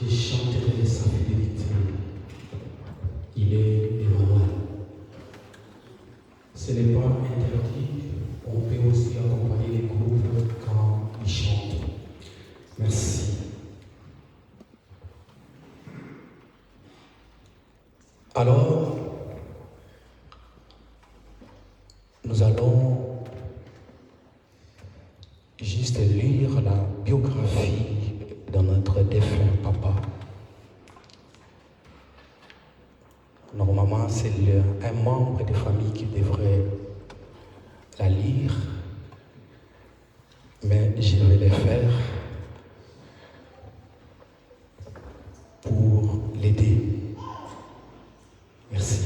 je chanterai sa fidélité. Il est Emmanuel. Ce n'est pas interdit, on peut aussi accompagner les groupes quand ils chantent. Merci. Alors, nous allons juste lire la biographie de notre défunt papa. Normalement, c'est un membre de famille qui devrait la lire, mais je vais le faire pour l'aider. Merci.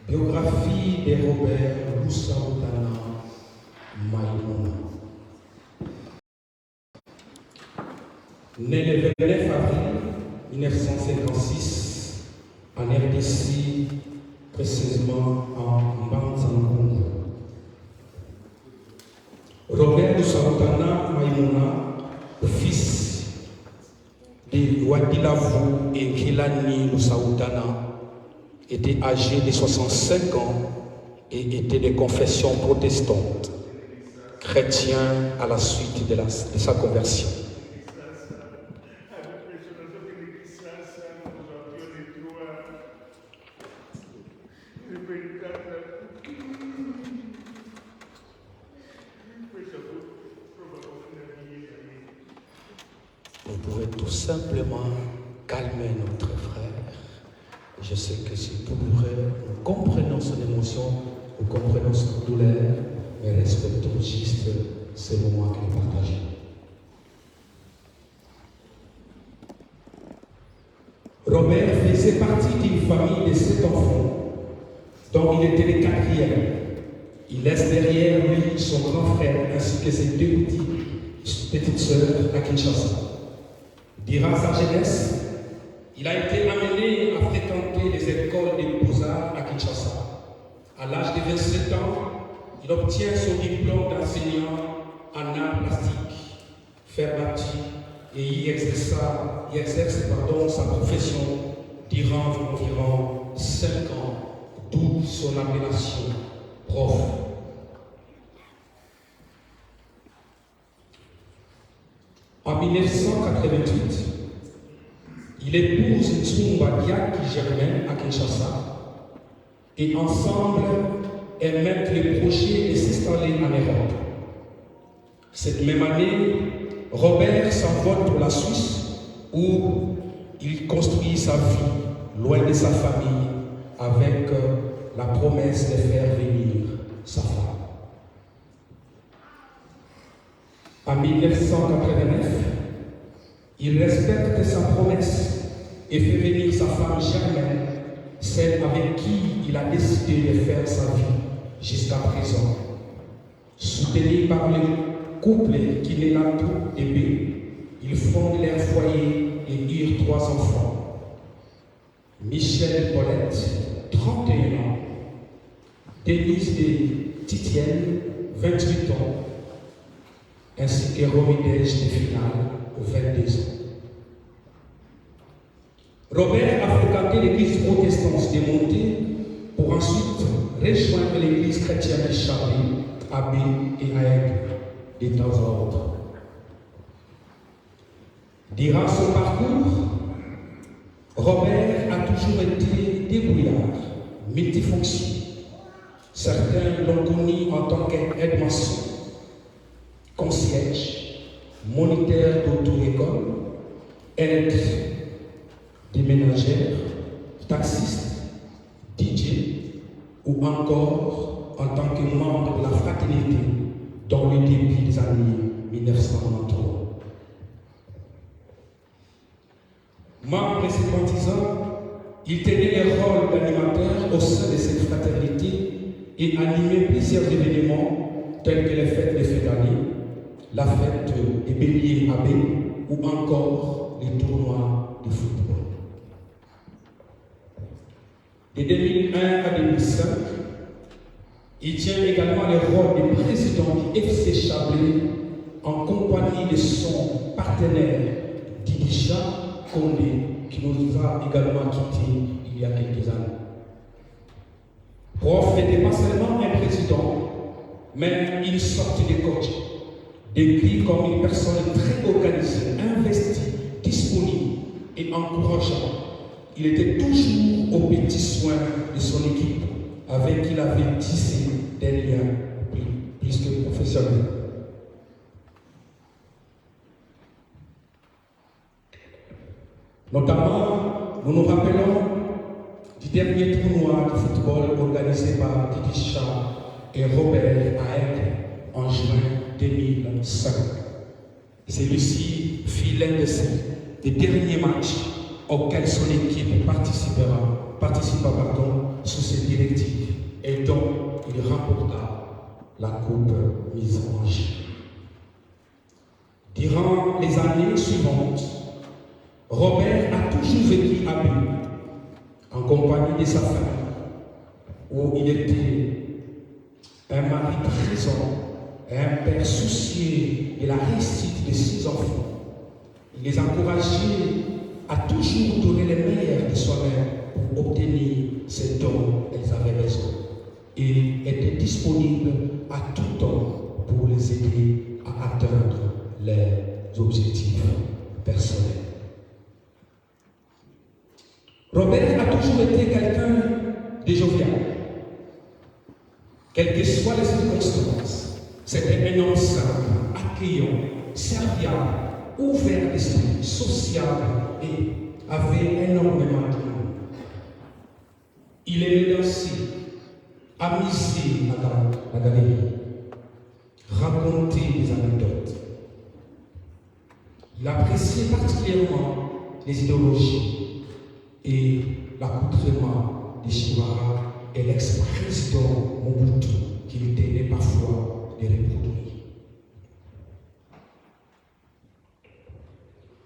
Biographie de Robert Lusautana Maïmouna. Né le 29 avril 1956 en RDC, précisément en Mbanzangongo. Robert Lusautana Maïmouna, fils de Wadilavou et Kilani Lusautana, était âgé de 65 ans et était de confession protestante, chrétien à la suite de sa conversion. Vous pouvez tout simplement calmer notre frère. Je sais que c'est douloureux, nous comprenons son émotion, nous comprenons son douleur, mais respectons juste ces moments qu'il partage. Robert faisait partie d'une famille de 7 enfants, dont il était le 4e. Il laisse derrière lui son grand frère ainsi que ses 2 petites sœurs à Kinshasa. Durant sa jeunesse, il a été amené à fréquenter les écoles des beaux-arts à Kinshasa. À l'âge de 27 ans, il obtient son diplôme d'enseignant en arts plastiques, fer bâti, et y exerce sa profession durant environ 5 ans, d'où son appellation prof. En 1988, il épouse Tsumba Diaki Germain à Kinshasa et ensemble émettent le projet de s'installer en Europe. Cette même année, Robert s'envole pour la Suisse où il construit sa vie loin de sa famille avec la promesse de faire venir sa femme. En 1989, il respecte sa promesse et fait venir sa femme Germaine, celle avec qui il a décidé de faire sa vie jusqu'à présent. Soutenu par le couple qui les a tous aimés, ils fondent leur foyer et eurent 3 enfants. Michel Paulette, 31 ans, Denise de Titienne, 28 ans, ainsi que Romidège de Finale, 22 ans. Robert a fréquenté l'église protestante de Monté pour ensuite rejoindre l'église chrétienne de Charlie, à B et à Aigle, de temps en temps. Durant son parcours, Robert a toujours été débrouillard, multifonction. Certains l'ont connu en tant qu'aide-maçon, concierge, moniteur d'auto-école, aide des ménagères, taxiste, DJ ou encore en tant que membre de la fraternité dans le début des années 1993. Membre et sympathisant, il tenait le rôle d'animateur au sein de cette fraternité et animé plusieurs événements tels que les fêtes des fédérés, la fête des béliers abbés ou encore les tournois de football. De 2001 à 2005, il tient également le rôle de président du FC Chablais en compagnie de son partenaire Didisha Kondé, qui nous a également quittés il y a quelques années. Prof n'était pas seulement un président, mais une sorte de coach, décrit comme une personne très organisée, investie, disponible et encourageante. Il était toujours aux petits soins de son équipe, avec qui il avait tissé des liens plus que professionnels. Notamment, nous nous rappelons du dernier tournoi de football organisé par Didisha et Robert à Aigle en juin 2005. Celui-ci fit l'un des derniers matchs auxquels son équipe participa sous ses directives et dont il remporta la coupe mise en jeu. Durant les années suivantes, Robert a toujours vécu à Bulle, en compagnie de sa famille, où il était un mari présent et un père soucieux de la réussite de ses enfants. Il les encourageait à toujours donner le meilleur de soi-même pour obtenir ce dont elles avaient besoin. Et était disponible à tout temps pour les aider à atteindre leurs objectifs personnels. Robert a toujours été quelqu'un de jovial. Quelles que soient les circonstances, c'était un homme simple, accueillant, serviable, ouvert d'esprit, sociable et avait énormément d'amour. Il aimait danser, amuser la galerie, raconter des anecdotes. Il appréciait particulièrement les idéologies et l'accoutrement des Chihuahuas et l'ex-président Mobutu qu'il tenait parfois de reproduire.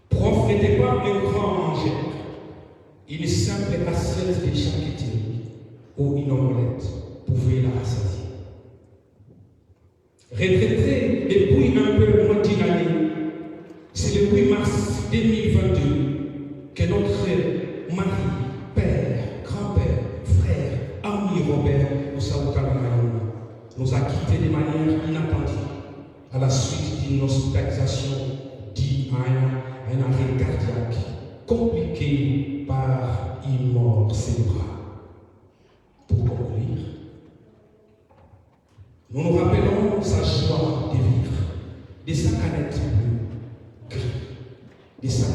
Prof n'était pas un grand mangeur, une simple assiette de charcuterie ou une omelette pouvait la rassasier. Retraité depuis un peu moins d'une année, c'est le 8 mars 2022 que notre mari, père, grand-père, frère, ami Robert nous a quittés de manière inattendue à la suite d'une hospitalisation due à un arrêt cardiaque compliqué par une mort cérébrale. Pour conclure, nous nous rappelons sa joie de vivre, de sa canette bleue, gris, de sa